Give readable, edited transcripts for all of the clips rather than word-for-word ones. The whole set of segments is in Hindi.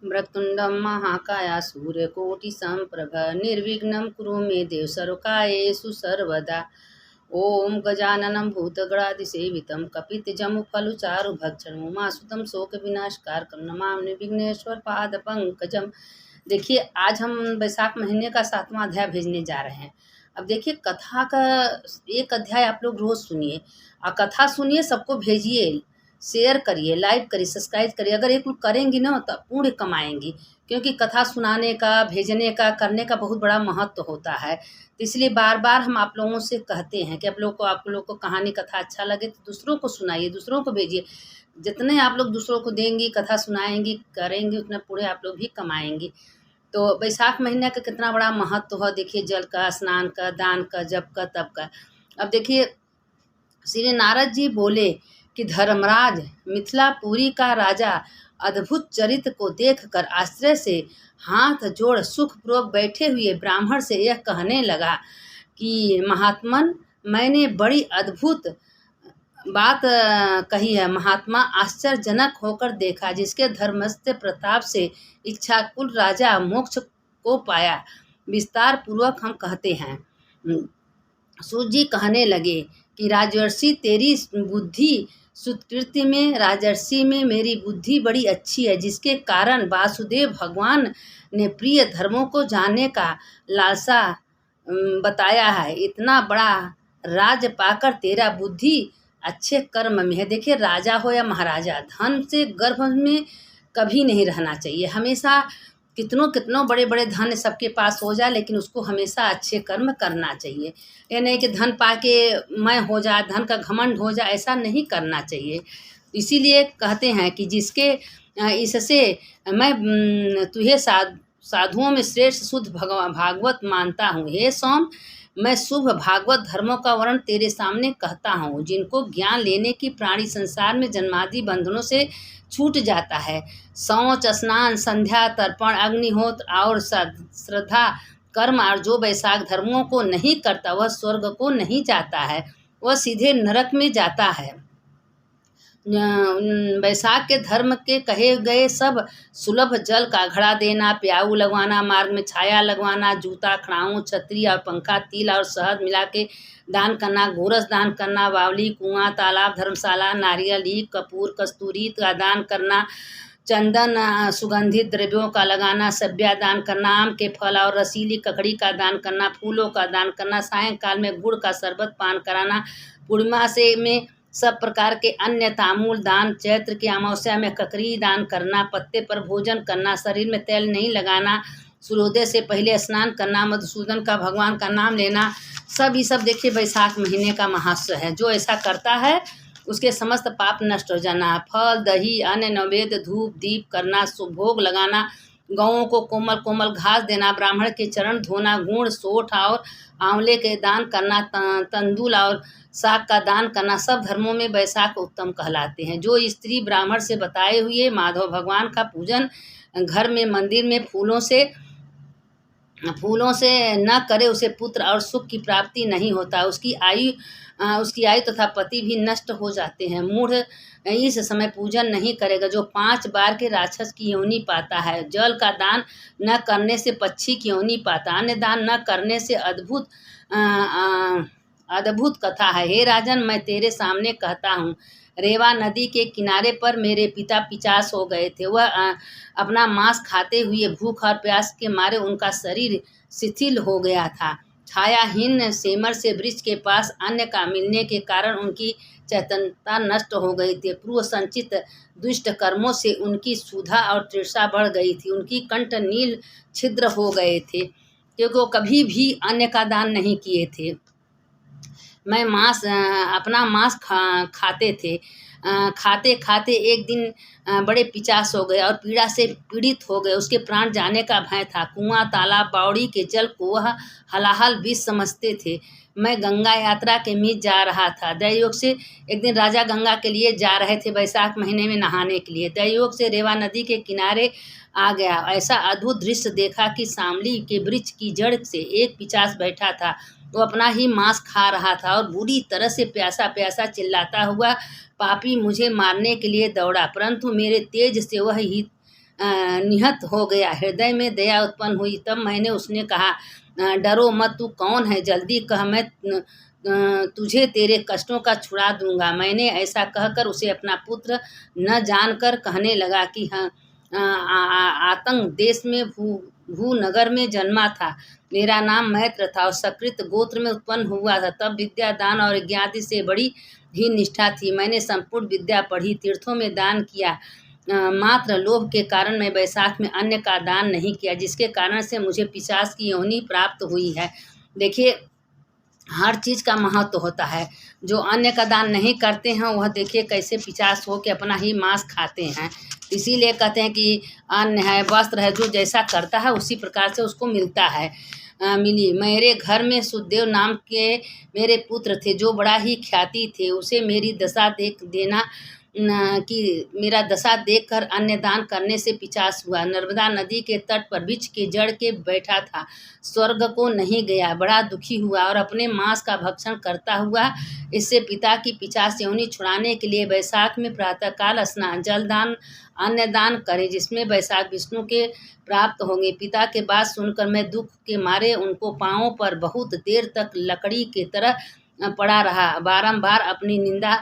वक्रतुण्डं महाकाय सूर्यकोटिसम्प्रभ निर्विघ्नं कुरु मे देव सर्वकार्येषु सर्वदा। ओम गजाननं भूतगणाधिसेवितं कपितजमुफलचारुभक्षणं उमासुतं शोकविनाशकारकं नमामि विघ्नेश्वर पादपंकजं। देखिए, आज हम वैशाख महीने का 7वां अध्याय भेजने जा रहे हैं। अब देखिए, कथा का एक अध्याय आप लोग रोज़ सुनिए और कथा सुनिए, सबको भेजिए, शेयर करिए, लाइक करिए, सब्सक्राइब करिए। अगर एक लोग करेंगी ना तो पुण्य कमाएंगी, क्योंकि कथा सुनाने का, भेजने का, करने का बहुत बड़ा महत्व होता है। तो इसलिए बार बार हम आप लोगों से कहते हैं कि आप लोग को कहानी कथा अच्छा लगे तो दूसरों को सुनाइए, दूसरों को भेजिए। जितने आप लोग दूसरों को देंगी, कथा सुनाएंगी, करेंगी, उतना पुण्य आप लोग भी कमाएंगी। तो वैशाख महीने का कितना बड़ा महत्व है, देखिए, जल का, स्नान का, दान का, जप का, तप का। अब देखिए, श्री नारद जी बोले कि धर्मराज, मिथिलापुरी का राजा अद्भुत चरित्र को देखकर आश्चर्य से हाथ जोड़ सुखपूर्वक बैठे हुए ब्राह्मण से यह कहने लगा कि महात्मन, मैंने बड़ी अद्भुत बात कही है। महात्मा आश्चर्यजनक होकर देखा, जिसके धर्मस्थ प्रताप से इच्छाकुल राजा मोक्ष को पाया। विस्तार पूर्वक हम कहते हैं। सूत जी कहने लगे कि राजर्षि, तेरी बुद्धि सुकृति में, राजर्षि में मेरी बुद्धि बड़ी अच्छी है, जिसके कारण वासुदेव भगवान ने प्रिय धर्मों को जानने का लालसा बताया है। इतना बड़ा राज पाकर तेरा बुद्धि अच्छे कर्म में है। देखिए, राजा हो या महाराजा, धन से गर्भ में कभी नहीं रहना चाहिए। हमेशा कितनों बड़े बड़े धन सबके पास हो जाए, लेकिन उसको हमेशा अच्छे कर्म करना चाहिए। ये नहीं कि धन पाके मैं हो जाए, धन का घमंड हो जाए, ऐसा नहीं करना चाहिए। इसीलिए कहते हैं कि जिसके इससे मैं तुझे साधुओं में श्रेष्ठ शुद्ध भागवत मानता हूँ। हे सोम, मैं शुभ भागवत धर्मों का वर्ण तेरे सामने कहता हूँ, जिनको ज्ञान लेने की प्राणी संसार में जन्मादि बंधनों से छूट जाता है। शौच, स्नान, संध्या, तर्पण, अग्निहोत्र और श्रद्धा कर्म और जो वैशाख धर्मों को नहीं करता, वह स्वर्ग को नहीं जाता है, वह सीधे नरक में जाता है। वैशाख के धर्म के कहे गए सब सुलभ जल का घड़ा देना, प्याऊ लगवाना, मार्ग में छाया लगवाना, जूता, खड़ाऊँ, छतरी और पंखा, तिल और शहद मिला के दान करना, गोरस दान करना, बावली, कुआं, तालाब, धर्मशाला, नारियल, ईख, कपूर, कस्तूरी का दान करना, चंदन, सुगंधित द्रव्यों का लगाना, सब्या दान करना, आम के फल और रसीली ककड़ी का दान करना, फूलों का दान करना, सायंकाल में गुड़ का शरबत पान कराना, पूर्णिमा से में सब प्रकार के अन्य तामूल दान, चैत्र की अमावस्या में ककड़ी दान करना, पत्ते पर भोजन करना, शरीर में तेल नहीं लगाना, सूर्योदय से पहले स्नान करना, मधुसूदन का भगवान का नाम लेना, सब ये सब देखिए वैशाख महीने का महत्व है। जो ऐसा करता है उसके समस्त पाप नष्ट हो जाना। फल, दही, अन्न, नैवेद्य, धूप दीप करना, भोग लगाना, गौओं को कोमल कोमल घास देना, ब्राह्मण के चरण धोना, गुड़, सोठ और आंवले के दान करना, तंदूल और साग का दान करना, सब धर्मों में वैशाख उत्तम कहलाते हैं। जो स्त्री ब्राह्मण से बताए हुए माधव भगवान का पूजन घर में, मंदिर में फूलों से न करे, उसे पुत्र और सुख की प्राप्ति नहीं होता। उसकी आयु तथा पति भी नष्ट हो जाते हैं। मूढ़ इस समय पूजन नहीं करेगा, जो 5 बार के राक्षस की योनि पाता है। जल का दान न करने से पक्षी की योनि पाता। अन्न दान न करने से अद्भुत कथा है। हे राजन, मैं तेरे सामने कहता हूँ, रेवा नदी के किनारे पर मेरे पिता पिचास हो गए थे। वह अपना मांस खाते हुए भूख और प्यास के मारे उनका शरीर शिथिल हो गया था। छायाहीन सेमर से वृक्ष के पास अन्न का मिलने के कारण उनकी चैतन्यता नष्ट हो गई थी। पूर्व संचित दुष्ट कर्मों से उनकी क्षुधा और तृषा बढ़ गई थी। उनकी कंठ नील छिद्र हो गए थे, क्योंकि वो कभी भी अन्न का दान नहीं किए थे। मैं अपना मांस खाते थे। खाते खाते एक दिन बड़े पिचास हो गए और पीड़ा से पीड़ित हो गए। उसके प्राण जाने का भय था। कुआं, तालाब, बावड़ी के जल को वह हलाहल विष समझते थे। मैं गंगा यात्रा के बीच जा रहा था। दैयोग से एक दिन राजा गंगा के लिए जा रहे थे, वैशाख महीने में नहाने के लिए। दैयोग से रेवा नदी के किनारे आ गया। ऐसा अद्भुत दृश्य देखा कि सामली के वृक्ष की जड़ से एक पिचास बैठा था। वो अपना ही मांस खा रहा था और बुरी तरह से प्यासा प्यासा चिल्लाता हुआ पापी मुझे मारने के लिए दौड़ा, परंतु मेरे तेज से वह ही निहत हो गया। हृदय में दया उत्पन्न हुई। तब मैंने उसने कहा, डरो मत, तू कौन है, जल्दी कह, मैं तुझे तेरे कष्टों का छुड़ा दूंगा। मैंने ऐसा कहकर उसे अपना पुत्र न जानकर कहने लगा कि हाँ, आतंक देश में भूनगर में जन्मा था। मेरा नाम मैत्र था और सकृत गोत्र में उत्पन्न हुआ था। तब विद्या, दान और ज्ञाति से बड़ी ही निष्ठा थी। मैंने संपूर्ण विद्या पढ़ी, तीर्थों में दान किया। मात्र लोभ के कारण मैं वैशाख में अन्न का दान नहीं किया, जिसके कारण से मुझे पिशाच की योनि प्राप्त हुई है। देखिए, हर चीज़ का महत्व होता है। जो अन्न का दान नहीं करते हैं वह देखिए कैसे पिशाच हो के अपना ही मांस खाते हैं। इसीलिए कहते हैं कि अन्न है, वस्त्र है, जो जैसा करता है उसी प्रकार से उसको मिलता है। मिली। मेरे घर में सुखदेव नाम के मेरे पुत्र थे, जो बड़ा ही ख्याति थे। उसे मेरी दशा देख देना कि मेरा दशा देखकर अन्न दान करने से पिशाच हुआ। नर्मदा नदी के तट पर वृक्ष के जड़ के बैठा था, स्वर्ग को नहीं गया, बड़ा दुखी हुआ और अपने मांस का भक्षण करता हुआ इससे पिता की पिशाच योनि छुड़ाने के लिए वैशाख में प्रातःकाल स्नान, जलदान, अन्नदान करे, जिसमें वैशाख विष्णु के प्राप्त होंगे। पिता के बात सुनकर मैं दुख के मारे उनको पांवों पर बहुत देर तक लकड़ी की तरह पड़ा रहा। बारंबार अपनी निंदा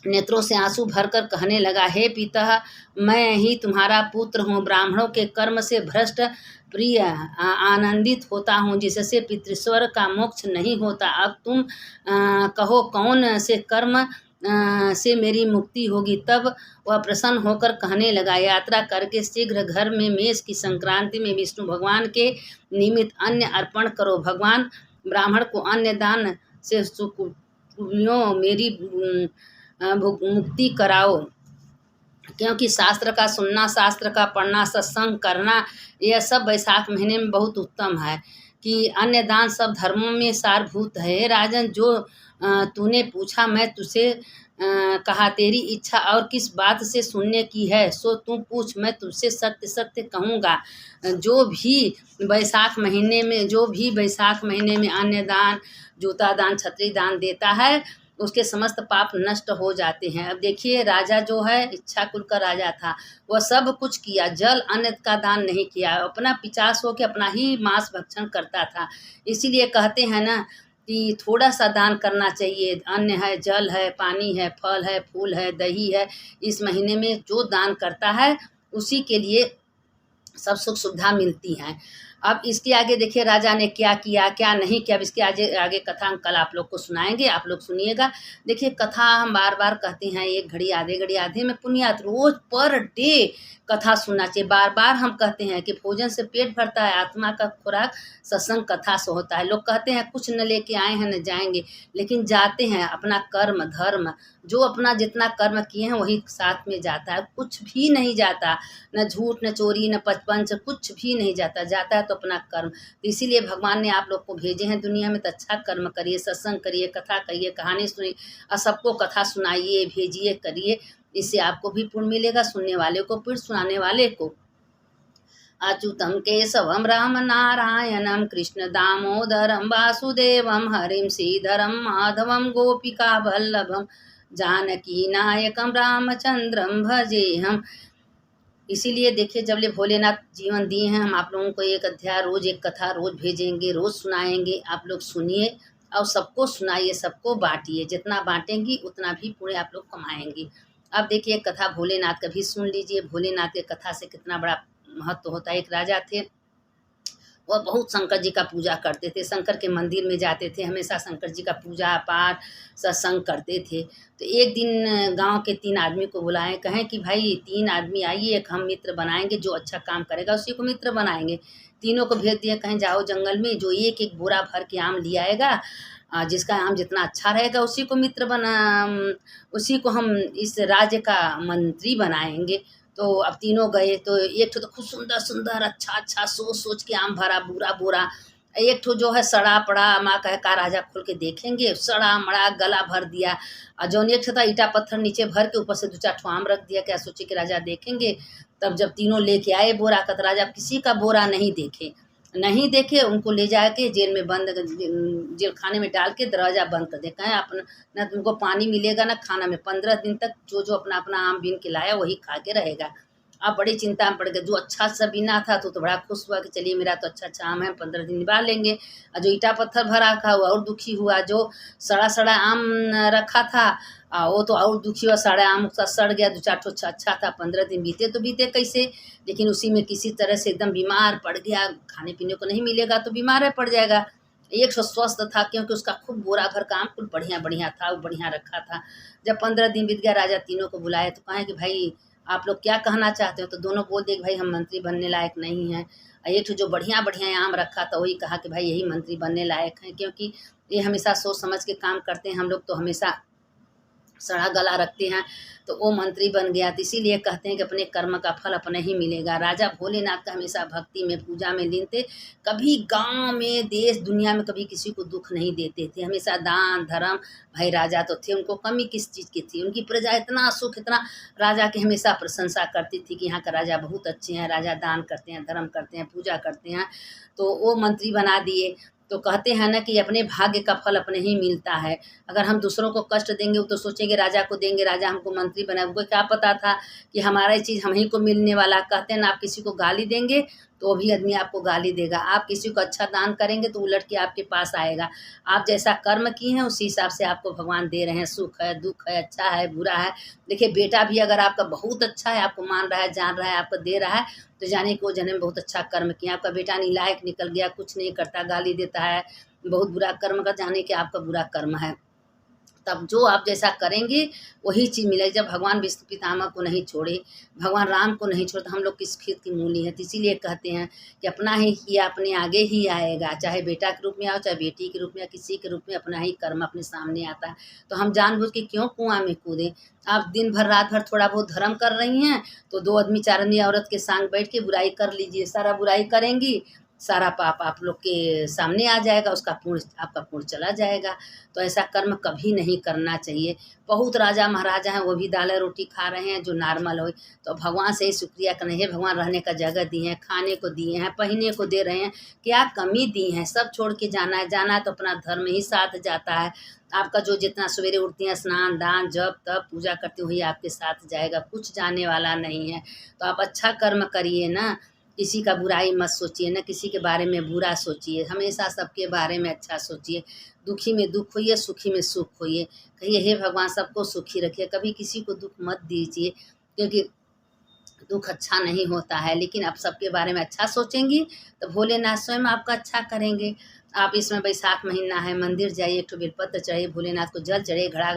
नेत्रों से आंसू भरकर कहने लगा, हे पिता, मैं ही तुम्हारा पुत्र हूँ, ब्राह्मणों के कर्म से भ्रष्ट प्रिय आनंदित होता हूँ, जिससे पितृस्वर का मोक्ष नहीं होता। अब तुम कहो कौन से कर्म से मेरी मुक्ति होगी। तब वह प्रसन्न होकर कहने लगा, यात्रा करके शीघ्र घर में मेष की संक्रांति में विष्णु भगवान के निमित्त अन्न अर्पण करो। भगवान ब्राह्मण को अन्न दान से मेरी मुक्ति कराओ, क्योंकि शास्त्र का सुनना, शास्त्र का पढ़ना, सत्संग करना, यह सब वैशाख महीने में बहुत उत्तम है। कि अन्नदान सब धर्मों में सारभूत है। राजन, जो तूने पूछा मैं तुझसे कहा, तेरी इच्छा और किस बात से सुनने की है सो तू पूछ, मैं तुझसे सत्य सत्य कहूँगा। जो भी वैशाख महीने में अन्नदान, जूता दान, छतरी दान देता है, उसके समस्त पाप नष्ट हो जाते हैं। अब देखिए, राजा जो है, इच्छाकुल का राजा था, वह सब कुछ किया, जल अन्न का दान नहीं किया, अपना पिशाच हो के अपना ही मांस भक्षण करता था। इसीलिए कहते हैं ना कि थोड़ा सा दान करना चाहिए। अन्न है, जल है, पानी है, फल है, फूल है, दही है। इस महीने में जो दान करता है उसी के लिए सब सुख सुविधा मिलती हैं। अब इसके आगे देखिए राजा ने क्या किया क्या नहीं किया। अब इसके आगे कथा हम कल आप लोग को सुनाएंगे, आप लोग सुनिएगा। देखिए, कथा हम बार बार कहते हैं, एक घड़ी आधे में पुण्यात, रोज पर डे कथा सुनना चाहिए। बार बार हम कहते हैं कि भोजन से पेट भरता है, आत्मा का खुराक सत्संग कथा से होता है। लोग कहते हैं कुछ न लेके आए हैं न जाएंगे, लेकिन जाते हैं। अपना कर्म धर्म, जो अपना जितना कर्म किए हैं वही साथ में जाता है, कुछ भी नहीं जाता, न झूठ, न चोरी, न पचपंच, कुछ भी नहीं जाता है तो अपना कर्म। तो इसीलिए भगवान ने आप लोग को भेजे हैं दुनिया में, तो अच्छा कर्म करिए, सत्संग करिए, कथा कहिए, कहानी सुनिए और सबको कथा सुनाइए, भेजिए, करिए। इससे आपको भी पुण्य मिलेगा, सुनने वाले को, फिर सुनाने वाले को। अच्युतम केशवम राम नारायणम कृष्ण दामोदरम वासुदेवम हरिम श्रीधरम माधवम गोपिका वल्लभम जानकी नायकम रामचंद्रम भजे हम। इसीलिए देखिए, जब ले भोलेनाथ जीवन दिए हैं, हम आप लोगों को एक अध्याय रोज, एक कथा रोज भेजेंगे, रोज सुनाएंगे। आप लोग सुनिए और सबको सुनाइए, सबको बांटिए। जितना बांटेंगी उतना भी पुण्य आप लोग कमाएंगी। अब देखिए, कथा भोलेनाथ का भी सुन लीजिए। भोलेनाथ की कथा से कितना बड़ा महत्व होता है। एक राजा थे, वह बहुत शंकर जी का पूजा करते थे, शंकर के मंदिर में जाते थे, हमेशा शंकर जी का पूजा पाठ सत्संग करते थे। तो एक दिन गांव के 3 आदमी को बुलाए, कहें कि भाई 3 आदमी आइए, एक हम मित्र बनाएंगे, जो अच्छा काम करेगा उसी को मित्र बनाएंगे। तीनों को भेज दिया, कहें जाओ जंगल में, जो एक एक बोरा भर के आम ले आएगा, जिसका आम जितना अच्छा रहेगा उसी को मित्र उसी को हम इस राज्य का मंत्री बनाएंगे। तो अब तीनों गए, तो एक तो खूब सुंदर सुंदर अच्छा सोच के आम भरा बोरा। एक ठो जो है सड़ा पड़ा, माँ कहे का राजा खोल के देखेंगे, सड़ा मड़ा गला भर दिया। और जौन एक था ईटा पत्थर नीचे भर के ऊपर से 2-4 ठो आम रख दिया, क्या सोचे कि राजा देखेंगे। तब जब तीनों लेके आए बोरा का, तो राजा किसी का बोरा नहीं देखे, नहीं देखे उनको ले जाके जेल में बंद, जेल खाने में डाल के दरवाज़ा बंद कर दे। कहें अपना ना तुमको पानी मिलेगा ना खाना में, 15 दिन तक जो जो अपना अपना आम बीन के लाया वही खा के रहेगा। अब बड़ी चिंता में पड़ गए। जो अच्छा सा बीना था तो बड़ा खुश हुआ कि चलिए मेरा तो अच्छा अच्छा आम है, 15 दिन निभा लेंगे। और जो ईटा पत्थर भरा था वो और दुखी हुआ। जो सड़ा सड़ा आम रखा था वो तो और दुखी हुआ, सारा आम उसका सड़ गया। 2-4 ठो अच्छा था, 15 दिन बीते तो बीते कैसे, लेकिन उसी में किसी तरह से एकदम बीमार पड़ गया। खाने पीने को नहीं मिलेगा तो बीमार है पड़ जाएगा। एक सौ स्वस्थ था क्योंकि उसका खूब बोरा भर का आम कुल बढ़िया बढ़िया था, वो बढ़िया रखा था। जब 15 दिन बीत गया, राजा तीनों को बुलाए तो कहे कि भाई आप लोग क्या कहना चाहते हो। तो दोनों बोल दे कि भाई हम मंत्री बनने लायक नहीं हैं। एक ठो जो बढ़िया बढ़िया आम रखा था वही कहा कि भाई यही मंत्री बनने लायक हैं, क्योंकि ये हमेशा सोच समझ के काम करते हैं। हम लोग तो हमेशा सड़ा गला रखते हैं। तो वो मंत्री बन गया। तो इसीलिए कहते हैं कि अपने कर्म का फल अपने ही मिलेगा। राजा भोलेनाथ का हमेशा भक्ति में पूजा में लीन थे। कभी गांव में देश दुनिया में कभी किसी को दुख नहीं देते थे। हमेशा दान धर्म, भाई राजा तो थे, उनको कमी किस चीज़ की थी। उनकी प्रजा इतना सुख, इतना राजा की हमेशा प्रशंसा करती थी कि यहाँ का राजा बहुत अच्छे हैं, राजा दान करते हैं, धर्म करते हैं, पूजा करते हैं। तो वो मंत्री बना दिए। तो कहते हैं ना कि अपने भाग्य का फल अपने ही मिलता है। अगर हम दूसरों को कष्ट देंगे वो तो सोचेंगे राजा को देंगे, राजा हमको मंत्री बनाए। उनको क्या पता था कि हमारा ये चीज़ हम ही को मिलने वाला। कहते हैं ना, आप किसी को गाली देंगे तो वो भी आदमी आपको गाली देगा। आप किसी को अच्छा दान करेंगे तो उलट के आपके पास आएगा। आप जैसा कर्म किए हैं उसी हिसाब से आपको भगवान दे रहे हैं। सुख है, दुख है, अच्छा है, बुरा है। देखिए बेटा भी अगर आपका बहुत अच्छा है, आपको मान रहा है, जान रहा है, आपको दे रहा है, तो जाने को जन्म में बहुत अच्छा कर्म किया। आपका बेटा नालायक निकल गया, कुछ नहीं करता, गाली देता है, बहुत बुरा कर्म का, जाने कि आपका बुरा कर्म है। तब जो आप जैसा करेंगे वही चीज़ मिलेगी। जब भगवान विष्णु पितामह को नहीं छोड़े, भगवान राम को नहीं छोड़े, तो हम लोग किस खेत की मूली है। तो इसीलिए कहते हैं कि अपना ही किया अपने आगे ही आएगा। चाहे बेटा के रूप में आओ, चाहे बेटी के रूप में या किसी के रूप में, अपना ही कर्म अपने सामने आता है। तो हम जानबूझ के क्यों कुआं में कूदें। आप दिन भर रात भर थोड़ा बहुत धर्म कर रही हैं तो 2 आदमी 4 आदमी औरत के संग बैठ के बुराई कर लीजिए। सारा बुराई करेंगी, सारा पाप आप लोग के सामने आ जाएगा, उसका पुण्य आपका पुण्य चला जाएगा। तो ऐसा कर्म कभी नहीं करना चाहिए। बहुत राजा महाराजा हैं वो भी दाल रोटी खा रहे हैं जो नॉर्मल हो। तो भगवान से ही शुक्रिया करना है, भगवान रहने का जगह दिए हैं, खाने को दिए हैं, पहनने को दे रहे हैं, क्या कमी दी है। सब छोड़ के जाना है, जाना है तो अपना धर्म ही साथ जाता है। आपका जो जितना सवेरे उठती हैं, स्नान दान जप तप पूजा करती वही आपके साथ जाएगा, कुछ जाने वाला नहीं है। तो आप अच्छा कर्म करिए ना, किसी का बुराई मत सोचिए, ना किसी के बारे में बुरा सोचिए, हमेशा सबके बारे में अच्छा सोचिए। दुखी में दुख होइए, सुखी में सुख होइए। कहिए हे भगवान सबको सुखी रखिए, कभी किसी को दुख मत दीजिए, क्योंकि दुख अच्छा नहीं होता है। लेकिन आप सबके बारे में अच्छा सोचेंगी तो भोलेनाथ स्वयं आपका अच्छा करेंगे। आप इसमें बैसाख महीना है, मंदिर जाइए, एक ठो बेलपत्र चढ़ाइए, भोलेनाथ को जल चढ़े, घड़ा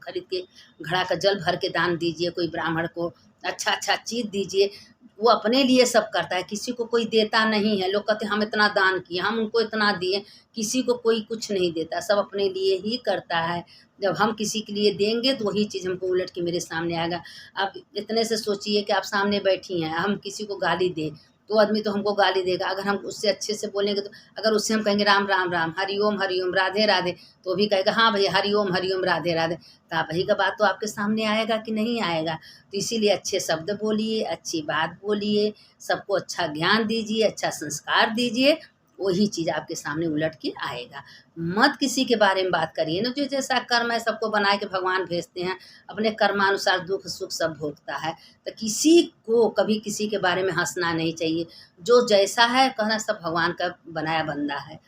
खरीद के घड़ा का जल भर के दान दीजिए। कोई ब्राह्मण को अच्छा अच्छा चीज़ दीजिए। वो अपने लिए सब करता है, किसी को कोई देता नहीं है। लोग कहते हैं हम इतना दान किए, हम उनको इतना दिए, किसी को कोई कुछ नहीं देता, सब अपने लिए ही करता है। जब हम किसी के लिए देंगे तो वही चीज़ हमको उलट के मेरे सामने आएगा। आप इतने से सोचिए कि आप सामने बैठी हैं, हम किसी को गाली दें तो आदमी तो हमको गाली देगा। अगर हम उससे अच्छे से बोलेंगे तो, अगर उससे हम कहेंगे राम राम राम, हरिओम हरिओम, राधे राधे, तो भी कहेगा हाँ भैया हरिओम हरिओम, राधे राधे। तो आप वही का बात तो आपके सामने आएगा कि नहीं आएगा। तो इसीलिए अच्छे शब्द बोलिए, अच्छी बात बोलिए, सबको अच्छा ज्ञान दीजिए, अच्छा संस्कार दीजिए, वही चीज़ आपके सामने उलट के आएगा। मत किसी के बारे में बात करिए ना। जो जैसा कर्म है सबको बना के भगवान भेजते हैं, अपने कर्मानुसार दुख सुख सब भोगता है। तो किसी को कभी किसी के बारे में हंसना नहीं चाहिए। जो जैसा है कहना सब भगवान का बनाया बंदा है।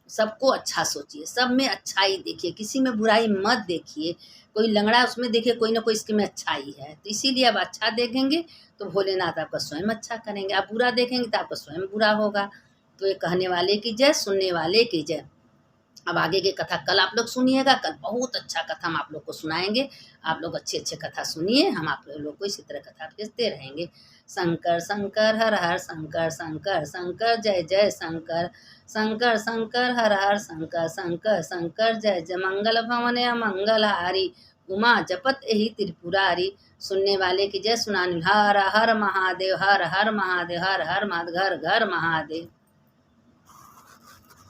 सबको अच्छा सोचिए, सब में अच्छाई देखिए, किसी में बुराई मत देखिए। कोई लंगड़ा है उसमें देखिए कोई ना कोई इसके में अच्छाई है। तो इसीलिए आप अच्छा देखेंगे तो भोलेनाथ आपका स्वयं अच्छा करेंगे, आप बुरा देखेंगे तो आपका स्वयं बुरा होगा। तो ये कहने वाले की जय, सुनने वाले की जय। अब आगे की कथा कल आप लोग सुनिएगा, कल बहुत अच्छा कथा हम आप लोग को सुनाएंगे। आप लोग अच्छे अच्छे कथा सुनिए, हम आप लोग को इसी तरह कथा भेजते रहेंगे। शंकर शंकर हर हर शंकर, शंकर शंकर जय जय शंकर, शंकर शंकर हर हर शंकर, शंकर शंकर जय जय। मंगल भवन मंगल हारी, उमा जपत यही त्रिपुरारी। सुनने वाले की जय, सुनाने हर हर महादेव, हर हर महादेव, हर हर महादेव, घर घर महादेव।